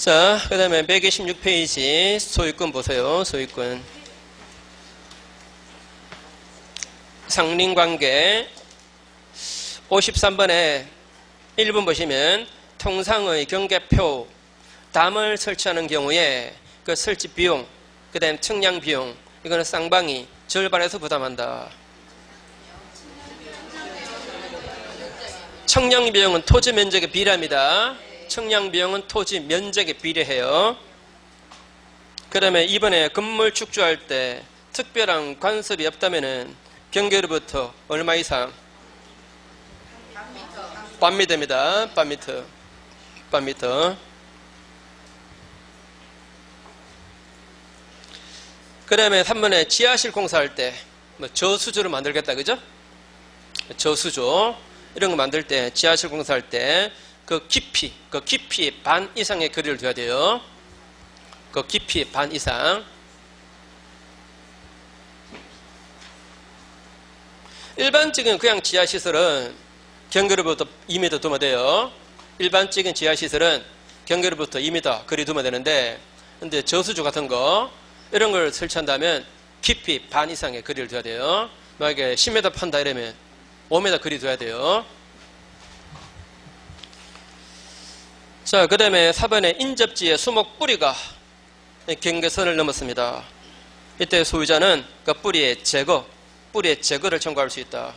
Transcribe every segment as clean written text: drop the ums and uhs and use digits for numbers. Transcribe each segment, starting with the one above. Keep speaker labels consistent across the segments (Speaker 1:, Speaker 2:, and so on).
Speaker 1: 자, 그 다음에 126페이지 소유권 보세요. 소유권. 상린관계 53번에 1번 보시면 통상의 경계표 담을 설치하는 경우에 그 설치 비용, 그 다음 측량 비용, 이거는 쌍방이 절반에서 부담한다. 측량 비용은 토지 면적에 비례합니다. 측량 비용은 토지 면적에 비례해요. 그 다음에 이번에 건물 축조할 때 특별한 간섭이 없다면은 경계로부터 얼마 이상? 반미터입니다. 반미터. 반미터. 그 다음에 3번에 지하실 공사할 때 뭐 저수조를 만들겠다, 그죠? 저수조 이런 거 만들 때 지하실 공사할 때 그 깊이 반 이상의 거리를 둬야 돼요. 그 깊이 반 이상. 일반적인 그냥 지하시설은 경계로부터 2m 두면 돼요. 일반적인 지하시설은 경계로부터 2m 거리 두면 되는데, 근데 저수조 같은 거 이런 걸 설치한다면 깊이 반 이상의 거리를 둬야 돼요. 만약에 10m 판다 이러면 5m 거리 둬야 돼요. 자, 그 다음에 4번에 인접지의 수목 뿌리가 경계선을 넘었습니다. 이때 소유자는 그 뿌리의 제거를 청구할 수 있다.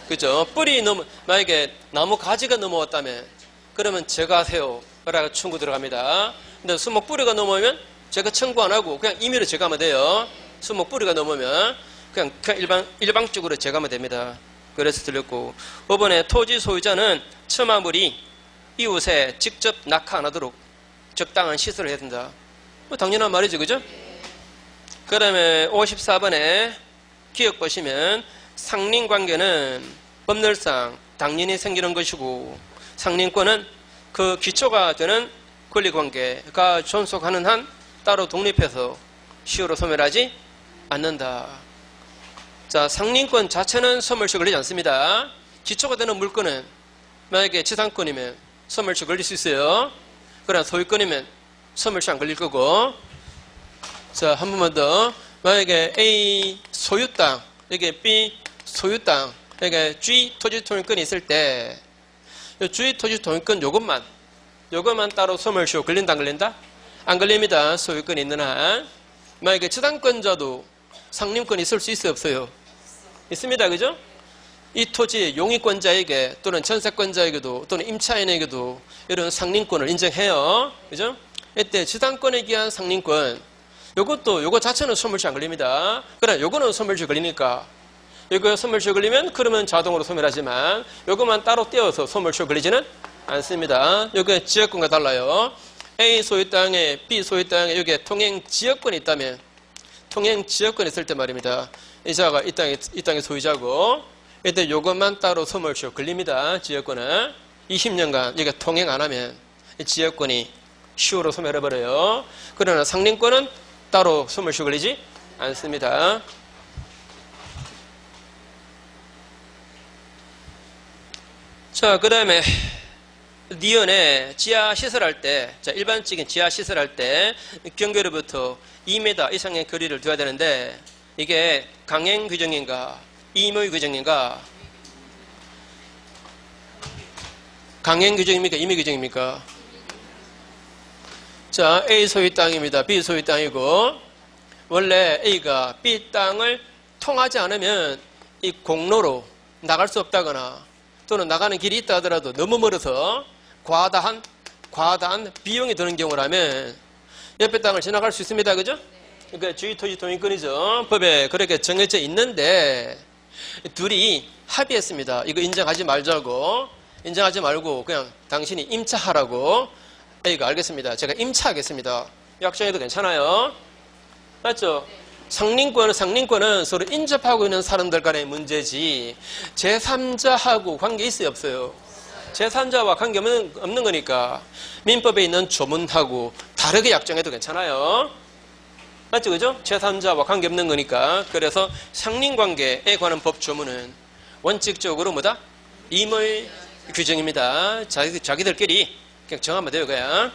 Speaker 1: 그죠? 만약에 나무 가지가 넘어왔다면, 그러면 제거하세요. 라고 청구 들어갑니다. 근데 수목 뿌리가 넘어오면 제거 청구 안 하고 그냥 임의로 제거하면 돼요. 수목 뿌리가 넘으면 그냥 일방적으로 제거하면 됩니다. 그래서 들렸고, 5번에 토지 소유자는 처마물이 이웃에 직접 낙하 안 하도록 적당한 시설을 해야 된다. 뭐 당연한 말이죠, 그죠? 그 다음에 54번에 기억 보시면 상린관계는 법률상 당연히 생기는 것이고, 상린권은 그 기초가 되는 권리관계가 존속하는 한 따로 독립해서 시효로 소멸하지 않는다. 자, 상린권 자체는 소멸시 걸리지 않습니다. 기초가 되는 물건은 만약에 지상권이면 소멸시 걸릴 수 있어요. 그러나 소유권이면 소멸시 안 걸릴 거고. 자, 한 번만 더. 만약에 A 소유 땅, 여기 B 소유 땅, 여기 G 토지 통일권이 있을 때, G 토지 통일권 요것만 따로 소멸시효 걸린다 안 걸린다? 안 걸립니다. 소유권이 있는 한. 만약에 지상권자도 상림권이 있을 수 있어요, 없어요? 있습니다, 그죠? 이 토지의 용의권자에게 또는 전세권자에게도 또는 임차인에게도 이런 상림권을 인정해요, 그죠? 이때 지상권에 기한 상림권, 요거 자체는 소멸시 안 걸립니다. 그러나 요거는 소멸시 걸리니까, 이거 소멸시 걸리면 그러면 자동으로 소멸하지만 요것만 따로 떼어서 소멸시 걸리지는 않습니다. 요게 지역권과 달라요. A 소유 땅에 B 소유 땅에 여기에 통행 지역권이 있다면, 통행 지역권이 있을 때 말입니다. 이 자가 이 땅의 소유자고, 이때 요것만 따로 소멸시효 걸립니다. 지역권은 20년간 여기가 통행 안 하면 이 지역권이 시효로 소멸해버려요. 그러나 상림권은 따로 소멸시효 걸리지 않습니다. 자, 그 다음에 니은에 지하시설할 때, 자, 일반적인 지하시설할 때 경계로부터 2m 이상의 거리를 둬야 되는데, 이게 강행 규정인가 임의 규정인가? 강행 규정입니까? 임의 규정입니까? 자, A 소유 땅입니다. B 소유 땅이고, 원래 A가 B 땅을 통하지 않으면 이 공로로 나갈 수 없다거나 또는 나가는 길이 있다 하더라도 너무 멀어서 과다한 비용이 드는 경우라면 옆에 땅을 지나갈 수 있습니다. 그죠? 그러니까 주의토지 통일권이죠. 법에 그렇게 정해져 있는데 둘이 합의했습니다. 이거 인정하지 말고 그냥 당신이 임차하라고. A가 알겠습니다. 제가 임차하겠습니다. 약정해도 괜찮아요. 맞죠? 상린권은 서로 인접하고 있는 사람들 간의 문제지 제3자하고 관계 있어요, 없어요? 제3자와 관계 없는 거니까 민법에 있는 조문하고 다르게 약정해도 괜찮아요. 맞죠? 그죠? 제3자와 관계없는 거니까. 그래서 상린관계에 관한 법 조문은 원칙적으로 뭐다? 임의 규정입니다. 자기들끼리 그냥 정하면 돼요, 그냥.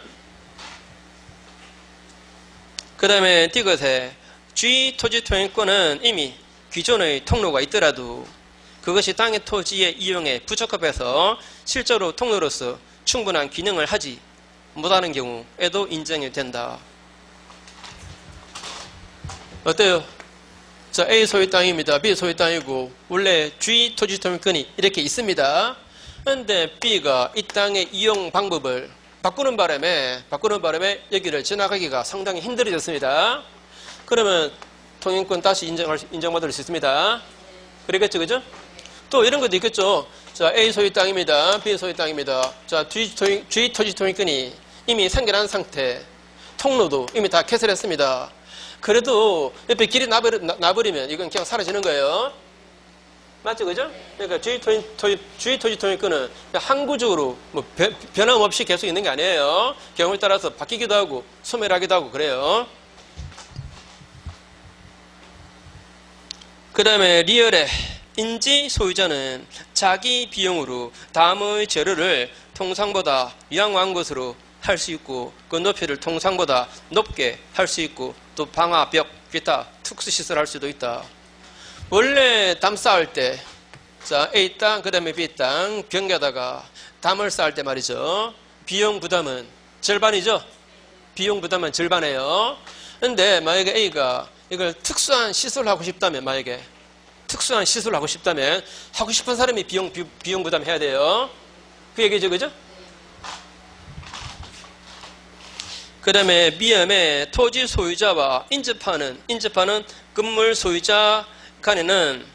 Speaker 1: 그 다음에 디귿에 G 토지 통행권은 이미 기존의 통로가 있더라도 그것이 땅의 토지의 이용에 부적합해서 실제로 통로로서 충분한 기능을 하지 못하는 경우에도 인정이 된다. 어때요? 자, A 소유 땅입니다. B 소유 땅이고 원래 G 토지 통행권이 이렇게 있습니다. 그런데 B가 이 땅의 이용 방법을 바꾸는 바람에 여기를 지나가기가 상당히 힘들어졌습니다. 그러면 통행권 다시 인정받을 수 있습니다. 그러겠죠, 그죠? 또 이런 것도 있겠죠. 자, A 소유 땅입니다. B 소유 땅입니다. 자, G 토지 통행권이 이미 생겨난 상태, 통로도 이미 다 개설했습니다. 그래도 옆에 길이 나버리면 이건 그냥 사라지는 거예요. 맞죠, 그죠? 그러니까 G 토지 통행권은 항구적으로 뭐 변함없이 계속 있는 게 아니에요. 경우에 따라서 바뀌기도 하고 소멸하기도 하고 그래요. 그 다음에 리얼의 인지 소유자는 자기 비용으로 다음의 재료를 통상보다 이양한 것으로 할 수 있고 그 높이를 통상보다 높게 할 수 있고 또 방화, 벽, 기타 특수시설 할 수도 있다. 원래 담 쌓을 때, 자, A 땅, 그 다음에 B 땅, 벽에다가 담을 쌓을 때 말이죠. 비용 부담은 절반이죠? 비용 부담은 절반이에요. 근데 만약에 A가 이걸 특수한 시설을 하고 싶다면, 만약에 특수한 시설을 하고 싶다면, 하고 싶은 사람이 비용 부담해야 돼요. 그 얘기죠, 그죠? 그 다음에 미음의 토지 소유자와 인접하는 건물 소유자 간에는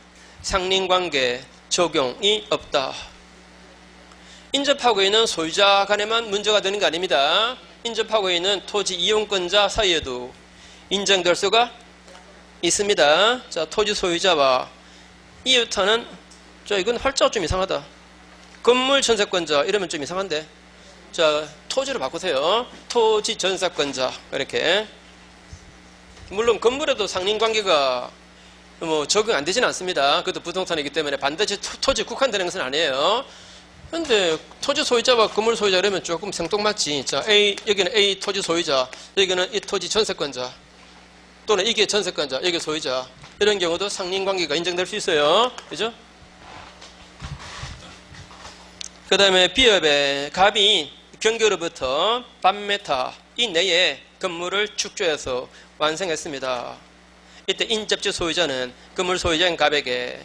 Speaker 1: 상린관계 적용이 없다. 인접하고 있는 소유자 간에만 문제가 되는 게 아닙니다. 인접하고 있는 토지 이용권자 사이에도 인정될 수가 있습니다. 자, 토지 소유자와 이웃하는, 자, 이건 활자가 좀 이상하다. 건물 전세권자 이러면 좀 이상한데. 자, 토지로 바꾸세요. 토지 전세권자 이렇게. 물론 건물에도 상린관계가 뭐 적용 안 되지는 않습니다. 그것도 부동산이기 때문에 반드시 토지 국한되는 것은 아니에요. 그런데 토지 소유자와 건물 소유자 이러면 조금 생뚱맞지. 자, 여기는 A 토지 소유자, 여기는 이 토지 전세권자, 또는 이게 전세권자, 여기 소유자. 이런 경우도 상린관계가 인정될 수 있어요. 그죠? 그 다음에 B업의 갑이 경계로부터 반메타 이내에 건물을 축조해서 완성했습니다. 이때 인접지 소유자는 건물 소유자인 갑에게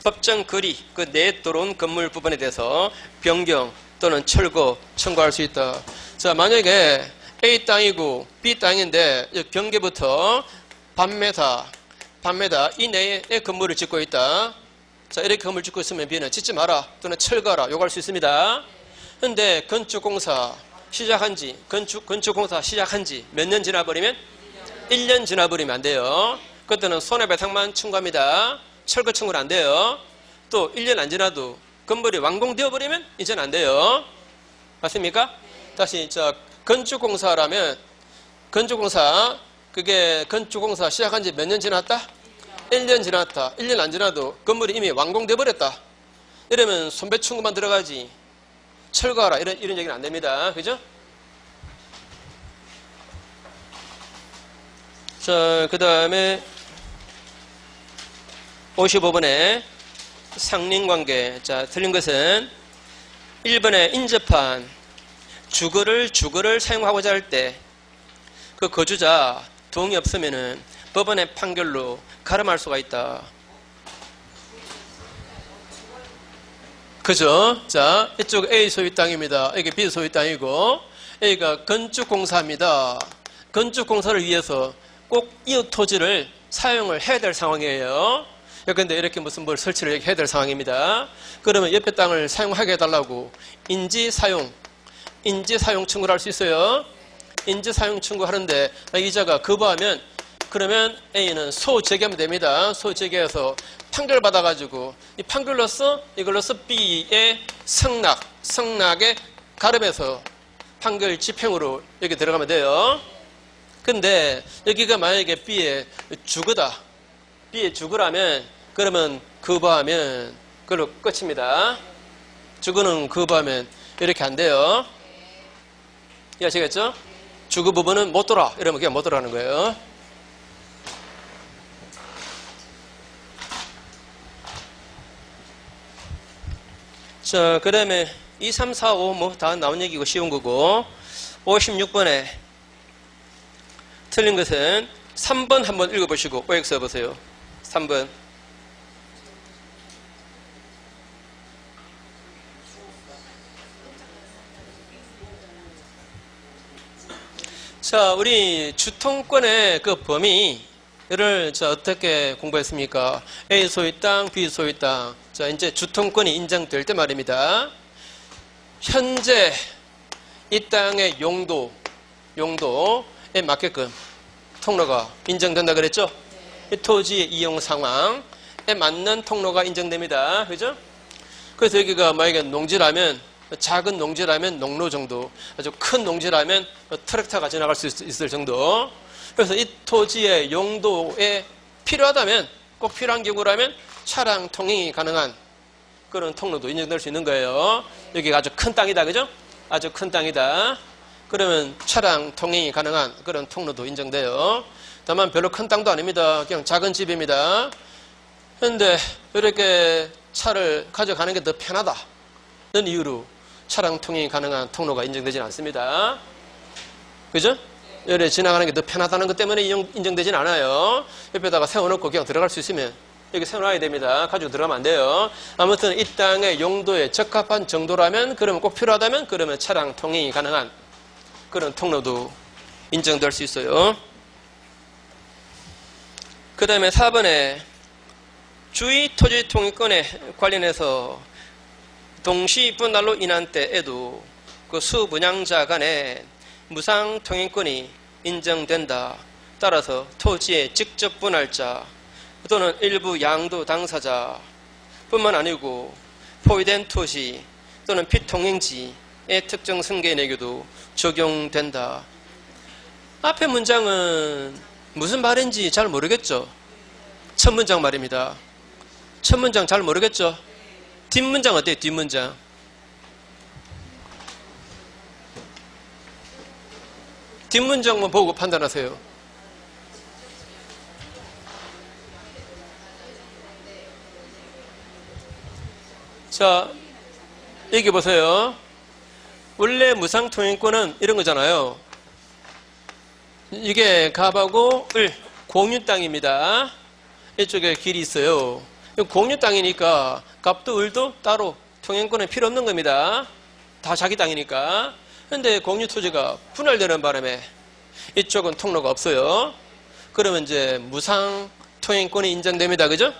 Speaker 1: 법정 거리 그 내에 들어온 건물 부분에 대해서 변경 또는 철거 청구할 수 있다. 자, 만약에 A 땅이고 B 땅인데 경계부터 반메타 이내에 건물을 짓고 있다. 자, 이렇게 건물 짓고 있으면 B는 짓지 마라 또는 철거하라 요구할 수 있습니다. 근데 건축공사 시작한 지 몇 년 지나버리면 1년 지나버리면 안 돼요. 그때는 손해배상만 청구합니다. 철거 청구는 안 돼요. 또 1년 안 지나도 건물이 완공되어 버리면 이제는 안 돼요. 맞습니까? 다시 건축공사라면 건축공사 시작한 지 몇 년 지났다? 1년 지났다. 1년 안 지나도 건물이 이미 완공되어 버렸다. 이러면 손배 청구만 들어가지 철거하라 이런 얘기는 안 됩니다. 그죠? 자, 그 다음에 55번에 상린관계. 자, 틀린 것은 1번에 인접한 주거를 사용하고자 할 때 그 거주자 동의 없으면은 법원의 판결로 가름할 수가 있다. 그죠? 자, 이쪽 A 소유 땅입니다. 여기 B 소유 땅이고 A가 건축공사입니다. 건축공사를 위해서 꼭 이웃 토지를 사용을 해야 될 상황이에요. 그런데 이렇게 무슨 뭘 설치를 해야 될 상황입니다. 그러면 옆에 땅을 사용하게 해달라고 인지사용 청구를 할 수 있어요. 인지사용 청구하는데 이자가 거부하면 그러면 A는 소재개하면 됩니다. 소재개해서 판결 받아가지고 이 판결로서 이걸로서 B의 성낙에 가름해서 판결 집행으로 여기 들어가면 돼요. 근데 여기가 만약에 B의 주거다. B의 주거라면 그러면 거부하면 그걸로 끝입니다. 주거는 거부하면 이렇게 안 돼요. 이해하시겠죠? 주거 부분은 못 돌아. 이러면 그냥 못 돌아가는 거예요. 자, 그 다음에 2, 3, 4, 5 뭐 다 나온 얘기고 쉬운 거고 56번에 틀린 것은 3번 한번 읽어보시고 OX 써보세요. 3번. 자, 우리 주통권의 그 범위를 어떻게 공부했습니까? A 소유 땅, B 소유 땅. 자, 이제 주통권이 인정될 때 말입니다. 현재 이 땅의 용도에 맞게끔 통로가 인정된다 그랬죠? 이 토지의 이용 상황에 맞는 통로가 인정됩니다. 그죠? 그래서 여기가 만약에 농지라면, 작은 농지라면 농로 정도, 아주 큰 농지라면 트랙터가 지나갈 수 있을 정도. 그래서 이 토지의 용도에 필요하다면, 꼭 필요한 경우라면 차량 통행이 가능한 그런 통로도 인정될 수 있는 거예요. 여기가 아주 큰 땅이다. 그죠? 아주 큰 땅이다. 그러면 차량 통행이 가능한 그런 통로도 인정돼요. 다만 별로 큰 땅도 아닙니다. 그냥 작은 집입니다. 그런데 이렇게 차를 가져가는 게 더 편하다는 이유로 차량 통행이 가능한 통로가 인정되지는 않습니다. 그죠? 이렇게 지나가는 게 더 편하다는 것 때문에 인정되지는 않아요. 옆에다가 세워놓고 그냥 들어갈 수 있으면 여기 세워놔야 됩니다. 가지고 들어가면 안 돼요. 아무튼 이 땅의 용도에 적합한 정도라면, 그러면 꼭 필요하다면, 그러면 차량 통행이 가능한 그런 통로도 인정될 수 있어요. 그 다음에 4번에 주의 토지 통행권에 관련해서 동시 분할로 인한 때에도 그 수분양자 간에 무상 통행권이 인정된다. 따라서 토지의 직접 분할자 또는 일부 양도 당사자 뿐만 아니고 포위된 토지 또는 피통행지의 특정 승계내에게도 적용된다. 앞에 문장은 무슨 말인지 잘 모르겠죠? 첫 문장 말입니다. 첫 문장 잘 모르겠죠? 뒷문장 어때요? 뒷문장. 뒷문장만 보고 판단하세요. 자, 여기 보세요. 원래 무상통행권은 이런 거잖아요. 이게 갑하고 을 공유 땅입니다. 이쪽에 길이 있어요. 공유 땅이니까 갑도 을도 따로 통행권은 필요 없는 겁니다. 다 자기 땅이니까. 그런데 공유 토지가 분할되는 바람에 이쪽은 통로가 없어요. 그러면 이제 무상 통행권이 인정됩니다. 그죠?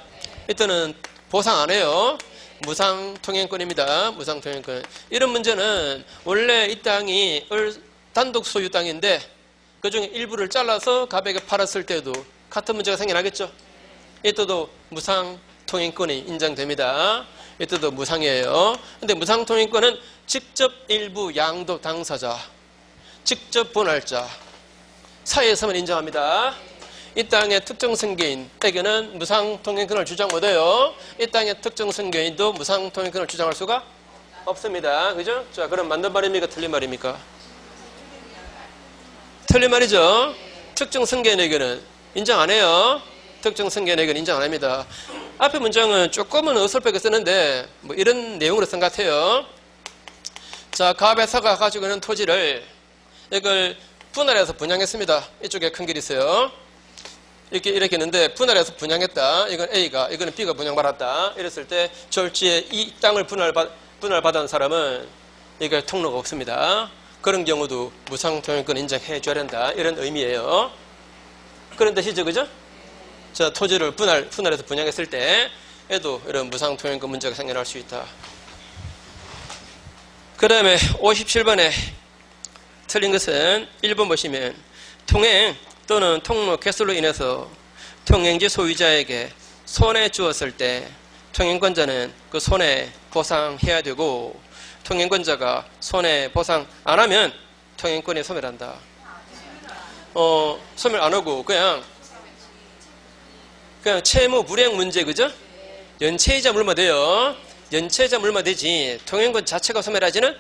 Speaker 1: 이때는 보상 안 해요. 무상 통행권입니다. 무상 통행권. 이런 문제는 원래 이 땅이 단독 소유 땅인데 그중에 일부를 잘라서 갑에게 팔았을 때도 같은 문제가 생겨나겠죠. 이때도 무상 통행권이 인정됩니다. 이때도 무상이에요. 근데 무상 통행권은 직접 일부 양도 당사자, 직접 분할자 사이에서만 인정합니다. 이 땅의 특정 승계인에게는 무상 통행권을 주장 못해요. 이 땅의 특정 승계인도 무상 통행권을 주장할 수가 없습니다. 그죠? 자, 그럼 맞는 말입니까? 틀린 말입니까? 틀린 말이죠. 특정 승계인에게는 인정 안 해요. 특정 승계인에게는 인정 안 합니다. 앞에 문장은 조금은 어설프게 쓰는데 뭐 이런 내용으로 쓴 것 같아요. 자, 갑에서가 가지고 있는 토지를 이걸 분할해서 분양했습니다. 이쪽에 큰 길이 있어요. 이렇게 있는데 분할해서 분양했다. 이건 A가, 이거는 B가 분양받았다. 이랬을 때 졸지에 이 땅을 분할받은 사람은 이게 통로가 없습니다. 그런 경우도 무상 통행권 인정해 줘야 된다. 이런 의미예요. 그런 뜻이죠, 그죠? 자, 토지를 분할해서 분양했을 때에도 이런 무상 통행권 문제가 생겨날 수 있다. 그 다음에 57번에 틀린 것은 1번 보시면 통행 또는 통로 개설로 인해서 통행지 소유자에게 손해 주었을 때 통행권자는 그 손해 보상해야 되고 통행권자가 손해 보상 안 하면 통행권이 소멸한다. 소멸 안 하고 그냥 채무 불이행 문제, 그죠? 연체이자 물면 돼요. 연체자 물면 되지 통행권 자체가 소멸하지는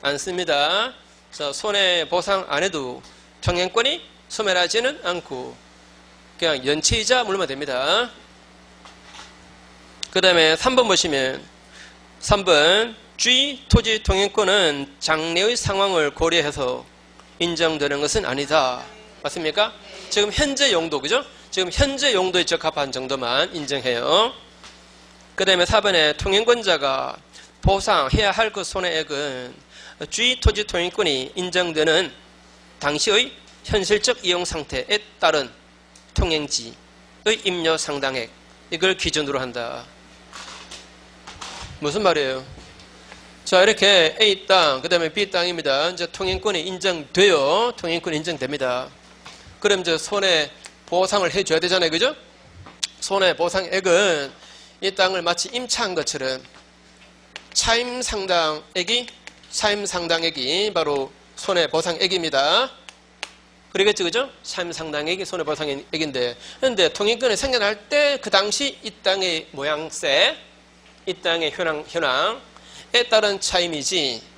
Speaker 1: 않습니다. 자, 손해보상 안 해도 통행권이 소멸하지는 않고 그냥 연체이자 물면 됩니다. 그 다음에 3번 보시면 3번 주의 토지 통행권은 장래의 상황을 고려해서 인정되는 것은 아니다. 맞습니까? 지금 현재 용도, 그죠? 지금 현재 용도에 적합한 정도만 인정해요. 그 다음에 4번에 통행권자가 보상해야 할 그 손해액은 주의 토지 통행권이 인정되는 당시의 현실적 이용 상태에 따른 통행지의 임료 상당액, 이걸 기준으로 한다. 무슨 말이에요? 자, 이렇게 A 땅, 그 다음에 B 땅입니다. 이제 통행권이 인정돼요. 통행권이 인정됩니다. 그럼 이제 손해보상을 해줘야 되잖아요. 그죠? 손해보상액은 이 땅을 마치 임차한 것처럼 차임상당액이 바로 손해보상액입니다. 그러겠죠, 그죠? 차임상당액이 손해보상액인데, 그런데 통행권이 생겨날 때 그 당시 이 땅의 모양새, 이 땅의 현황에 따른 차임이지.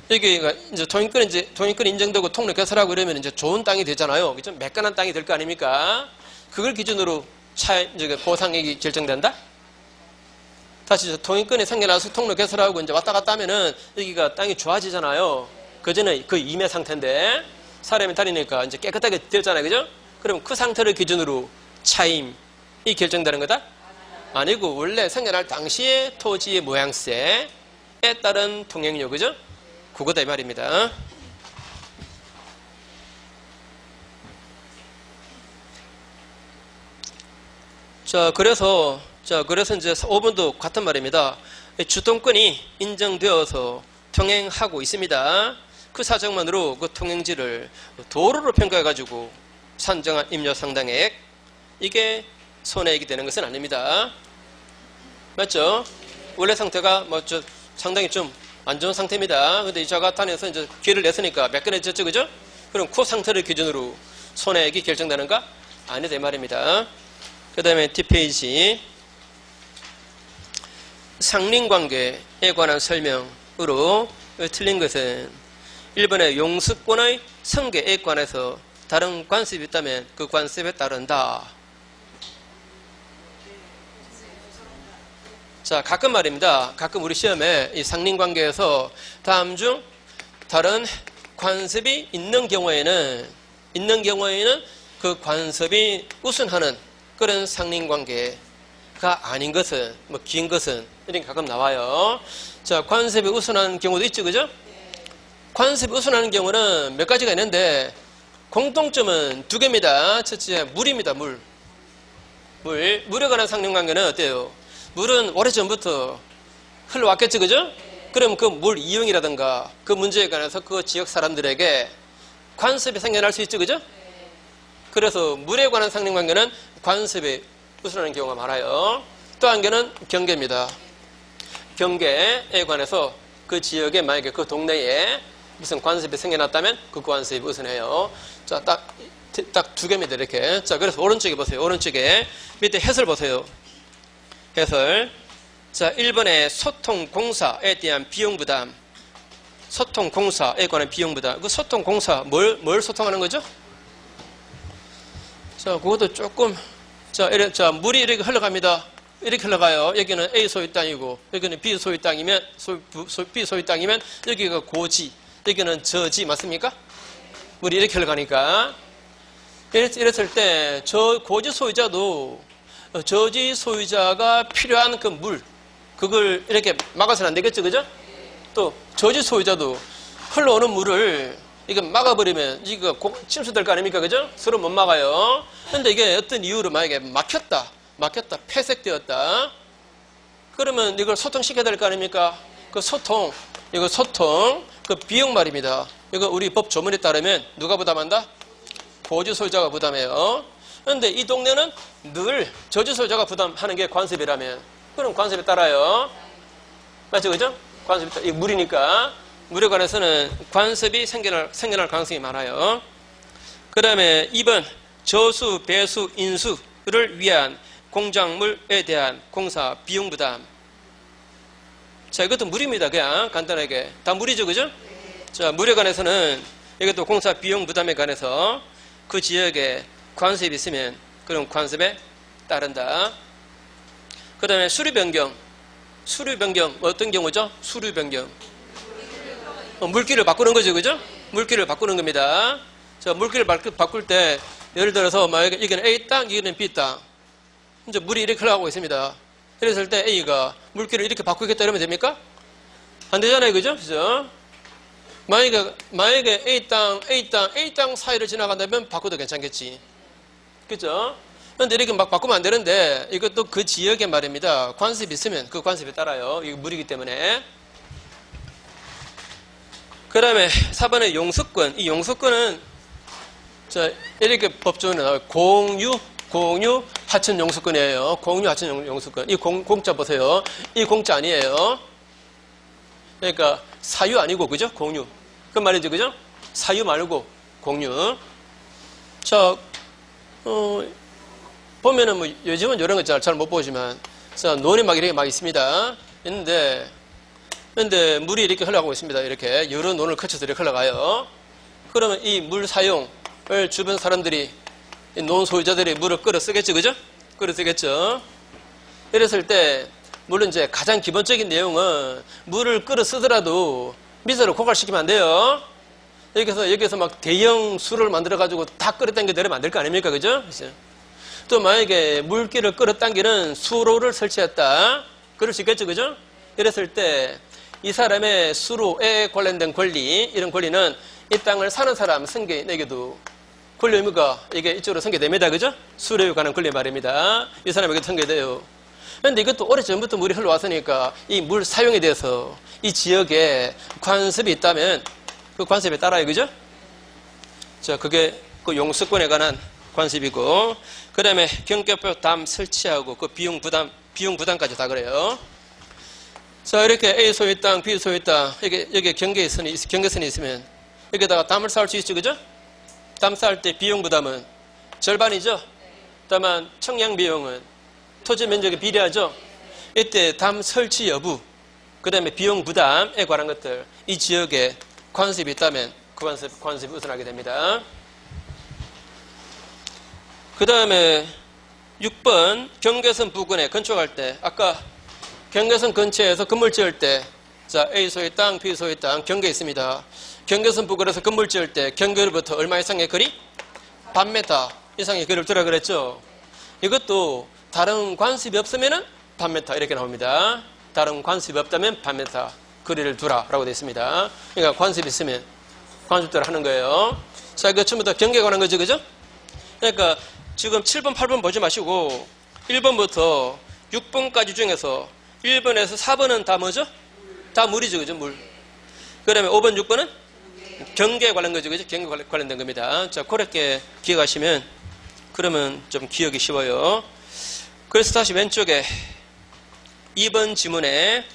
Speaker 1: 여기가 이제 통행권이 인정되고 통로 개설하고 이러면 이제 좋은 땅이 되잖아요. 그죠? 매끈한 땅이 될 거 아닙니까? 그걸 기준으로 보상액이 결정된다? 다시 통행권이 생겨나서 통로 개설하고 이제 왔다 갔다 하면은 여기가 땅이 좋아지잖아요. 그전에 그 임의 상태인데 사람이 다니니까 이제 깨끗하게 되었잖아요. 그죠? 그럼 그 상태를 기준으로 차임이 결정되는 거다? 아니고 원래 생겨날 당시의 토지의 모양새에 따른 통행료, 그죠? 그거다 이 말입니다. 자, 그래서 이제 5번도 같은 말입니다. 주통권이 인정되어서 통행하고 있습니다. 그 사정만으로 그 통행지를 도로로 평가해가지고 산정한 임료 상당액, 이게 손해액이 되는 것은 아닙니다. 맞죠? 원래 상태가 상당히 좀 안 좋은 상태입니다. 근데 이 자가 탄에서 이제 기회를 냈으니까 매끈해졌죠, 그죠? 그럼 그 상태를 기준으로 손해액이 결정되는가? 아니다 이 말입니다. 그 다음에 뒷페이지 상린관계에 관한 설명으로 틀린 것은 1번의 용수권의 성계에 관해서 다른 관습이 있다면 그 관습에 따른다. 자, 가끔 말입니다. 가끔 우리 시험에 이 상린관계에서 다음 중 다른 관습이 있는 경우에는 그 관습이 우선하는 그런 상린관계가 아닌 것은, 긴 것은 이렇게 가끔 나와요. 자, 관습이 우선하는 경우도 있죠, 그죠? 관습이 우선하는 경우는 몇 가지가 있는데 공통점은 두 개입니다. 첫째, 물입니다. 물에 관한 상린관계는 어때요? 물은 오래전부터 흘러왔겠죠, 그죠? 그럼 그 물 이용이라든가 그 문제에 관해서 그 지역 사람들에게 관습이 생겨날 수 있죠, 그죠? 그래서 물에 관한 상린관계는 관습이 우선하는 경우가 많아요. 또 한 개는 경계입니다. 경계에 관해서 그 지역에 만약에 그 동네에 무슨 관습이 생겨났다면 그 관습이 우선해요. 자, 딱 두 개입니다, 이렇게. 자, 그래서 오른쪽에 보세요. 오른쪽에 밑에 해설 보세요. 해설. 자, 1번에 소통공사에 대한 비용부담. 소통공사에 관한 비용부담. 그 소통공사, 뭘 소통하는 거죠? 자, 그것도 조금, 물이 이렇게 흘러갑니다. 이렇게 흘러가요. 여기는 A 소유 땅이고, 여기는 B 소유 땅이면, B 소유 땅이면, 여기가 고지, 여기는 저지, 맞습니까? 물이 이렇게 흘러가니까. 이랬을 때, 저 고지 소유자도 저지 소유자가 필요한 그 물, 그걸 이렇게 막아서는 안 되겠죠, 그죠? 또 저지 소유자도 흘러오는 물을 이거 막아버리면 이거 침수될 거 아닙니까, 그죠? 서로 못 막아요. 근데 이게 어떤 이유로 만약에 막혔다, 폐색되었다. 그러면 이걸 소통시켜야 될 거 아닙니까? 그 소통, 그 비용 말입니다. 이거 우리 법 조문에 따르면 누가 부담한다? 고지 소유자가 부담해요. 그런데 이 동네는 늘 저지 소유자가 부담하는 게 관습이라면 그럼 관습에 따라요. 맞죠, 그죠? 관습이 따라. 이 물이니까 물에 관해서는 관습이 생겨날 가능성이 많아요. 그 다음에 2번 저수, 배수, 인수를 위한 공작물에 대한 공사 비용 부담. 자, 이것도 물입니다. 그냥 간단하게. 다 물이죠. 그죠? 자, 물에 관해서는 이것도 공사 비용 부담에 관해서 그 지역에 관습이 있으면 그럼 관습에 따른다. 그 다음에 수류 변경. 수류 변경 어떤 경우죠? 수류 변경. 물길을 바꾸는 거죠. 그죠? 물길을 바꾸는 겁니다. 자, 물길을 바꿀 때 예를 들어서 만약에 여기는 A 땅, 여기는 B 땅. 이제 물이 이렇게 흘러가고 있습니다. 그랬을 때 A가 물길을 이렇게 바꾸겠다 이러면 됩니까? 안 되잖아요. 그죠? 그죠? 만약에 A 땅 사이를 지나간다면 바꿔도 괜찮겠지. 그죠? 그런데 이렇게 막 바꾸면 안 되는데 이것도 그 지역의 말입니다. 관습이 있으면 그 관습에 따라요. 이거 물이기 때문에. 그 다음에 4번의 용수권. 이 용수권은 자, 이렇게 법조문에 나와요. 공유 하천 용수권이에요. 공유 하천 용수권. 이 공자 보세요. 이 공자 아니에요. 그러니까 사유 아니고 그죠? 공유. 그 말이죠. 그죠? 사유 말고 공유. 자, 보면은 뭐 요즘은 이런 거 잘 못 보지만 자, 논이 막 이렇게 막 있습니다. 있는데 물이 이렇게 흘러가고 있습니다. 이렇게 여러 논을 거쳐서 이렇게 흘러가요. 그러면 이 물 사용을 주변 사람들이 논 소유자들이 물을 끌어 쓰겠죠. 그죠? 끌어 쓰겠죠. 이랬을 때 물론 이제 가장 기본적인 내용은 물을 끌어 쓰더라도 미세로 고갈시키면 안 돼요. 여기서 막 대형 수를 만들어 가지고 다 끌어당겨 내리면 안 될 거 아닙니까? 그죠? 또 만약에 물길을 끌어당기는 수로를 설치했다. 그럴 수 있겠죠. 그죠? 이랬을 때 이 사람의 수로에 관련된 권리, 이런 권리는 이 땅을 사는 사람 승계내게도 권리 의무가 이게 이쪽으로 승계됩니다. 그죠? 수로에 관한 권리 말입니다. 이 사람에게 승계돼요. 그런데 이것도 오래전부터 물이 흘러왔으니까 이 물 사용에 대해서 이 지역에 관습이 있다면 그 관습에 따라요. 그죠? 자, 그게 그 용수권에 관한 관습이고, 그 다음에 경계표 담 설치하고 그 비용 부담까지 다 그래요. 자, 이렇게 A 소유 땅, B 소유 땅, 여기 경계선이 있으면 여기다가 담을 쌓을 수 있죠. 그죠? 담 쌓을 때 비용 부담은 절반이죠. 다만 청량 비용은 토지 면적에 비례하죠. 이때 담 설치 여부, 그 다음에 비용 부담에 관한 것들, 이 지역에 관습이 있다면 그 관습이 우선하게 됩니다. 그 다음에 6번 경계선 부근에 건축할 때, 아까 경계선 근처에서 건물 지을 때, 자, A 소유 땅, B 소유 땅 경계 있습니다. 경계선 부근에서 건물 지을 때 경계로부터 얼마 이상의 거리? 반메타 이상의 거리를 두라 그랬죠. 이것도 다른 관습이 없으면은 반메타 이렇게 나옵니다. 다른 관습이 없다면 반메타 거리를 두라라고 되어 있습니다. 그러니까 관습이 있으면 관습대로 하는 거예요. 자, 이거 전부 다 경계에 관한 거죠. 그죠? 그러니까 지금 7번, 8번 보지 마시고 1번부터 6번까지 중에서 1번에서 4번은 다 뭐죠? 다 물이죠. 그죠? 물. 그 다음에 5번, 6번은 경계에 관련 거죠. 그죠? 경계 관련된 겁니다. 자, 그렇게 기억하시면 그러면 좀 기억이 쉬워요. 그래서 다시 왼쪽에 2번 지문에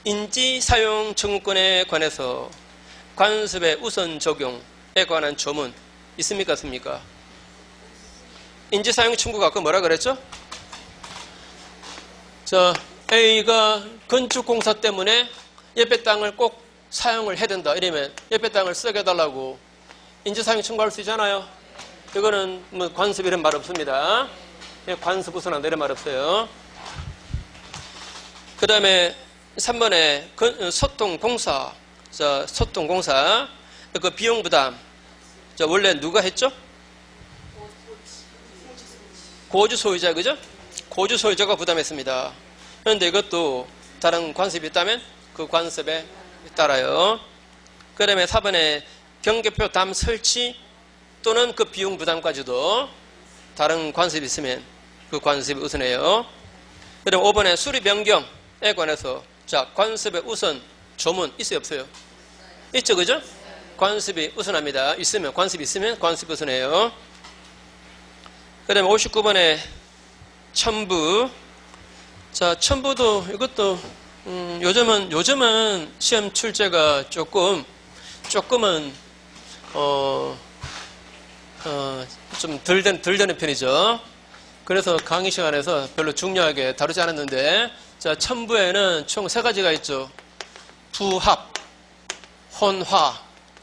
Speaker 1: 인지 사용 청구권에 관해서 관습의 우선 적용에 관한 조문 있습니까? 없습니까? 인지 사용 청구가 아까 뭐라 그랬죠? 자, A가 건축공사 때문에 옆에 땅을 꼭 사용을 해야 된다. 이러면 옆에 땅을 쓰게 해달라고 인지 사용 청구할 수 있잖아요. 이거는 뭐 관습 이런 말 없습니다. 관습 우선한다 이런 말 없어요. 그 다음에 3번에 소통공사. 자, 소통공사. 그 비용 부담. 자, 원래 누가 했죠? 고주 소유자, 그죠? 고주 소유자가 부담했습니다. 그런데 이것도 다른 관습이 있다면 그 관습에 따라요. 그 다음에 4번에 경계표 담 설치 또는 그 비용 부담까지도 다른 관습이 있으면 그 관습이 우선해요. 그 다음에 5번에 수리 변경에 관해서 자, 관습의 우선 조문 있어요? 없어요? 있죠, 그죠? 관습이 우선합니다. 있으면, 관습이 있으면 관습이 우선해요. 그 다음에 59번에 첨부. 자, 첨부도 이것도 요즘은 시험 출제가 조금은 좀 덜 되는 편이죠. 그래서 강의 시간에서 별로 중요하게 다루지 않았는데, 자, 첨부에는 총 3가지가 있죠. 부합, 혼화,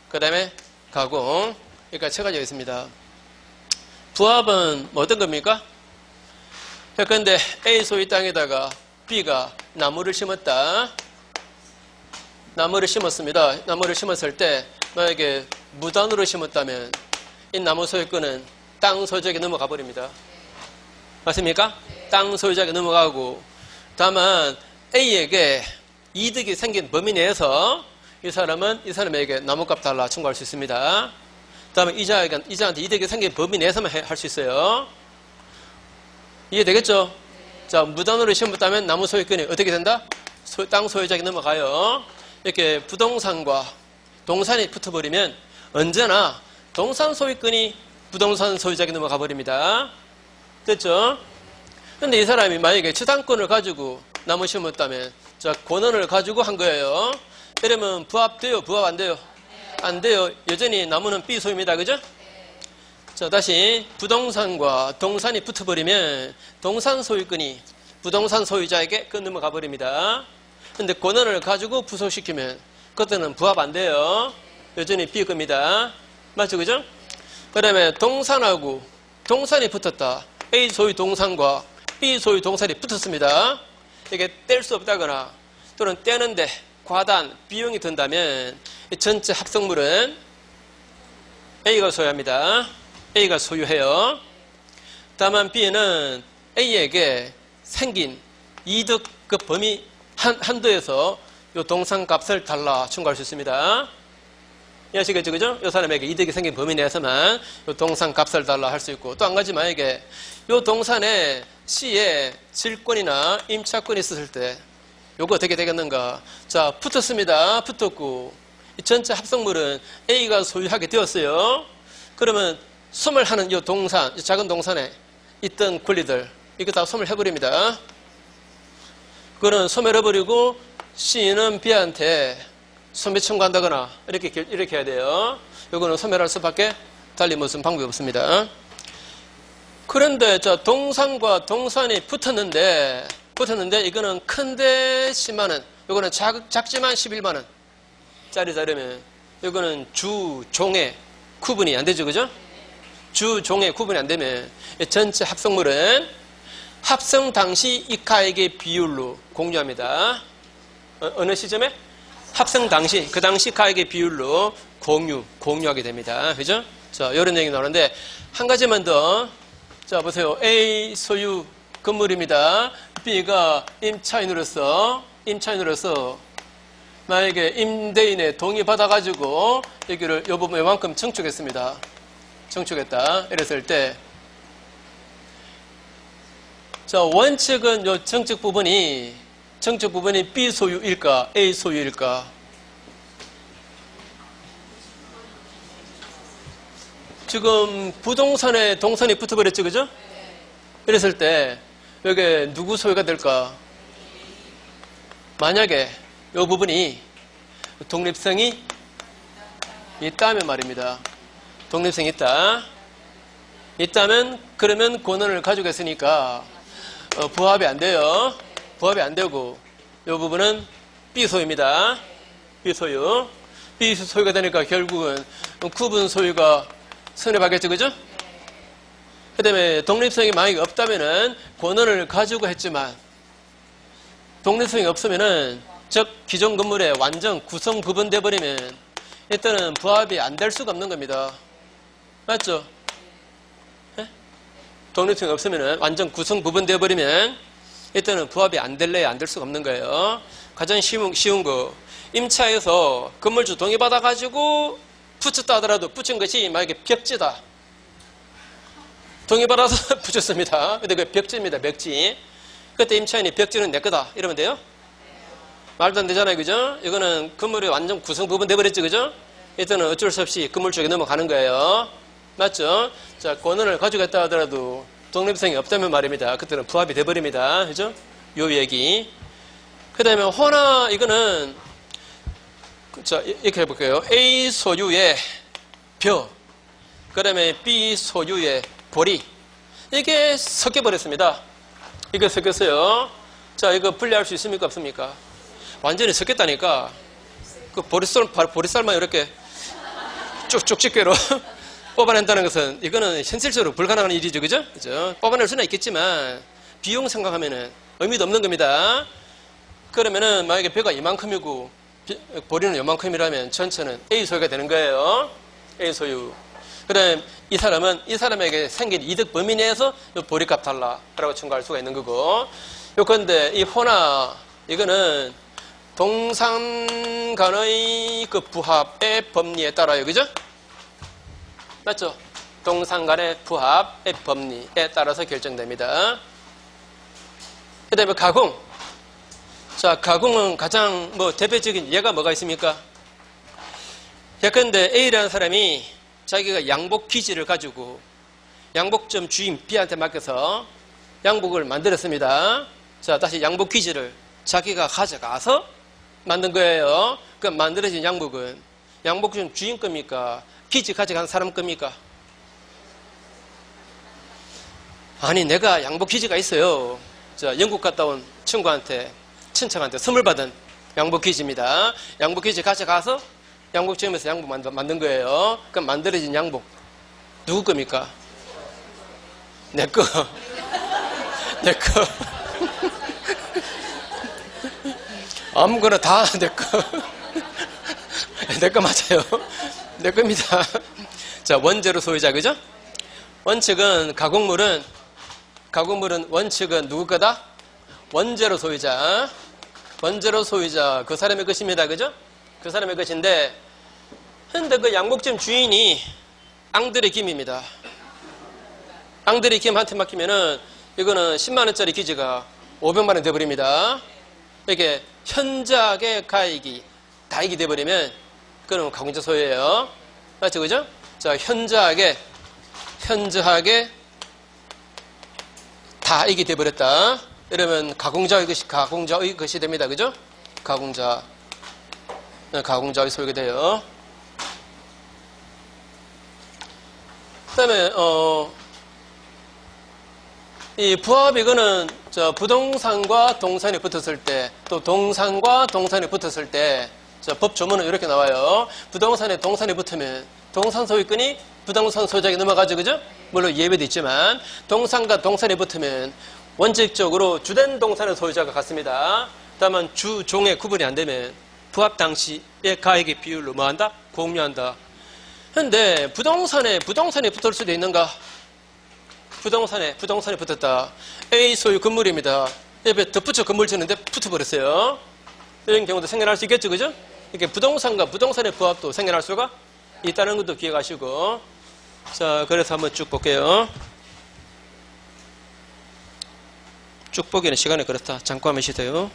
Speaker 1: 그 다음에 가공. 그러니까 세 가지가 있습니다. 부합은 뭐 어떤 겁니까? 그런데 A 소유 땅에다가 B가 나무를 심었다. 나무를 심었습니다. 나무를 심었을 때 만약에 무단으로 심었다면 이 나무 소유권은 땅 소유자에게 넘어가 버립니다. 맞습니까? 땅 소유자에게 넘어가고, 다만 A에게 이득이 생긴 범위 내에서 이 사람에게 나무값 달라 청구할 수 있습니다. 다음에 이자한테 이득이 생긴 범위 내에서만 할 수 있어요. 이해되겠죠? 자, 무단으로 심었다면 나무 소유권이 어떻게 된다? 땅 소유자에게 넘어가요. 이렇게 부동산과 동산이 붙어버리면 언제나 동산 소유권이 부동산 소유자에게 넘어가 버립니다. 됐죠? 근데 이 사람이 만약에 주당권을 가지고 나무 심었다면, 자, 권한을 가지고 한 거예요. 이러면 부합돼요? 부합 안 돼요? 안 돼요. 여전히 나무는 B 소유입니다. 그죠? 자, 다시 부동산과 동산이 붙어버리면 동산 소유권이 부동산 소유자에게 넘어가 버립니다. 근데 권한을 가지고 부속시키면 그때는 부합 안 돼요. 여전히 B 겁니다. 맞죠? 그죠? 그 다음에 동산하고 동산이 붙었다. A 소유 동산과 B 소유 동산이 붙었습니다. 이게 뗄 수 없다거나 또는 떼는데 과단, 비용이 든다면 전체 합성물은 A가 소유합니다. A가 소유해요. 다만 B는 A에게 생긴 이득 그 범위 한도에서 이 동산값을 달라 청구할 수 있습니다. 이해하시겠죠? 그죠? 이 사람에게 이득이 생긴 범위 내에서만 이 동산값을 달라 할 수 있고, 또 한 가지 만약에 이 동산에 C에 질권이나 임차권이 있었을 때 요거 어떻게 되겠는가? 자, 붙었습니다. 붙었고 이 전체 합성물은 A가 소유하게 되었어요. 그러면 소멸하는 이 동산, 이 작은 동산에 있던 권리들 이거 다 소멸해버립니다. 그거는 소멸해버리고 C는 B한테 소멸 청구한다거나 이렇게 해야 돼요. 요거는 소멸할 수밖에 달리 무슨 방법이 없습니다. 그런데 저 동산과 동산이 붙었는데 이거는 큰데 10만원, 요거는 작지만 11만원 짜리 자르면 요거는 주, 종의 구분이 안 되죠. 그죠? 주, 종의 구분이 안 되면 전체 합성물은 합성 당시 이카액의 비율로 공유합니다. 어느 시점에? 합성 당시, 그 당시 가액의 비율로 공유하게 됩니다. 그죠? 자, 이런 얘기 나오는데, 한 가지만 더. 자, 보세요. A 소유 건물입니다. B가 임차인으로서, 만약에 임대인의 동의 받아가지고, 여기를, 이 부분 요만큼 청축했습니다. 청축했다. 이랬을 때, 자, 원칙은 요 청축 부분이 B 소유일까, A 소유일까? 지금 부동산에 동산이 붙어버렸죠, 그죠? 이랬을 때, 여기 누구 소유가 될까? 만약에 이 부분이 독립성이 있다면 말입니다. 독립성이 있다면, 그러면 권한을 가지고 있으니까, 부합이 안 돼요. 부합이 안 되고, 이 부분은 B 소유입니다. B 소유가 되니까 결국은 구분 소유가 성립하겠죠, 그죠? 그 다음에 독립성이 만약에 없다면은 권한을 가지고 했지만, 독립성이 없으면은, 즉, 기존 건물에 완전 구성 부분돼 버리면, 일단은 부합이 안 될 수가 없는 겁니다. 맞죠? 네? 독립성이 없으면은 완전 구성 부분돼 버리면, 일단은 부합이 안 될래야 안 될 수가 없는 거예요. 가장 쉬운 거. 임차에서 건물주 동의받아가지고 붙였다 하더라도 붙인 것이 만약에 벽지다. 동의받아서 붙였습니다. 근데 그 벽지입니다. 벽지. 그때 임차인이 벽지는 내 거다. 이러면 돼요? 말도 안 되잖아요. 그죠? 이거는 건물이 완전 구성 부분 돼버렸죠. 그죠? 일단은 어쩔 수 없이 건물주에게 넘어가는 거예요. 맞죠? 자, 권한을 가지고 있다 하더라도 독립성이 없다면 말입니다. 그때는 부합이 돼버립니다. 그죠? 요 얘기. 그 다음에 혼화, 이거는, 자, 이렇게 해볼게요. A 소유의 벼, 그 다음에 B 소유의 보리. 이게 섞여버렸습니다. 이거 섞였어요. 자, 이거 분리할 수 있습니까? 없습니까? 완전히 섞였다니까. 그 보리쌀만 이렇게 쭉쭉 집게로 뽑아낸다는 것은 이거는 현실적으로 불가능한 일이죠. 그죠? 그죠? 뽑아낼 수는 있겠지만 비용 생각하면은 의미도 없는 겁니다. 그러면은 만약에 배가 이만큼이고 보리는 이만큼이라면 전체는 A 소유가 되는 거예요. A 소유. 그다음 이 사람에게 생긴 이득 범위 내에서 보리값 달라라고 청구할 수가 있는 거고. 요건데 이 호나 이거는 동상 간의 그 부합의 법리에 따라요. 그죠? 맞죠? 동상 간의 부합의 법리에 따라서 결정됩니다. 그 다음에 가공. 자, 가공은 가장 대표적인 예가 뭐가 있습니까? 예컨대 A라는 사람이 자기가 양복 기지를 가지고 양복점 주인 B한테 맡겨서 양복을 만들었습니다. 자, 다시 양복 기지를 자기가 가져가서 만든 거예요. 그 만들어진 양복은 양복점 주인 겁니까? 기지 가져간 사람 겁니까? 아니, 내가 양복 기지가 있어요. 자, 영국 갔다 온 친척한테 선물 받은 양복 기지입니다. 양복 기지 가져가서 양복점에서 양복 만든 거예요. 그럼 만들어진 양복 누구 겁니까? 내 거. 내 거. 아무거나 다 내 거. 내 거 맞아요. 내 겁니다. 자, 원재료 소유자, 그죠? 원칙은 가공물은 원칙은 누구 거다? 원재료 소유자. 원재료 소유자. 그 사람의 것입니다. 그죠? 그 사람의 것인데, 근데 그 양복점 주인이 앙드레 김입니다. 앙드레 김한테 맡기면은 이거는 10만원짜리 기지가 500만원 돼버립니다. 이렇게 현저하게 가액이 다익이 돼버리면 그건 가공자 소유예요. 맞죠? 그죠? 자, 현저하게 다익이 돼버렸다. 이러면 가공자의 것이 됩니다. 그죠? 가공자의 소유가 돼요. 그 다음에, 이 부합 이거는 부동산과 동산이 붙었을 때, 또 동산과 동산이 붙었을 때, 법 조문은 이렇게 나와요. 부동산에 동산이 붙으면 동산 소유권이 부동산 소유자에게 넘어가죠. 그죠? 물론 예외도 있지만 동산과 동산이 붙으면 원칙적으로 주된 동산의 소유자가 같습니다. 다만 주, 종의 구분이 안 되면 부합 당시의 가액의 비율로 뭐한다? 공유한다. 그런데 부동산에 붙을 수도 있는가? 부동산에 붙었다. A 소유 건물입니다. 옆에 덧붙여 건물 짓는데 붙어버렸어요. 이런 경우도 생겨날 수 있겠죠. 그죠? 이렇게 부동산과 부동산의 부합도 생겨날 수가 있다는 것도 기억하시고. 자, 그래서 한번 쭉 볼게요. 쭉 보기는 시간이 그렇다. 잠깐 하면 쉬세요.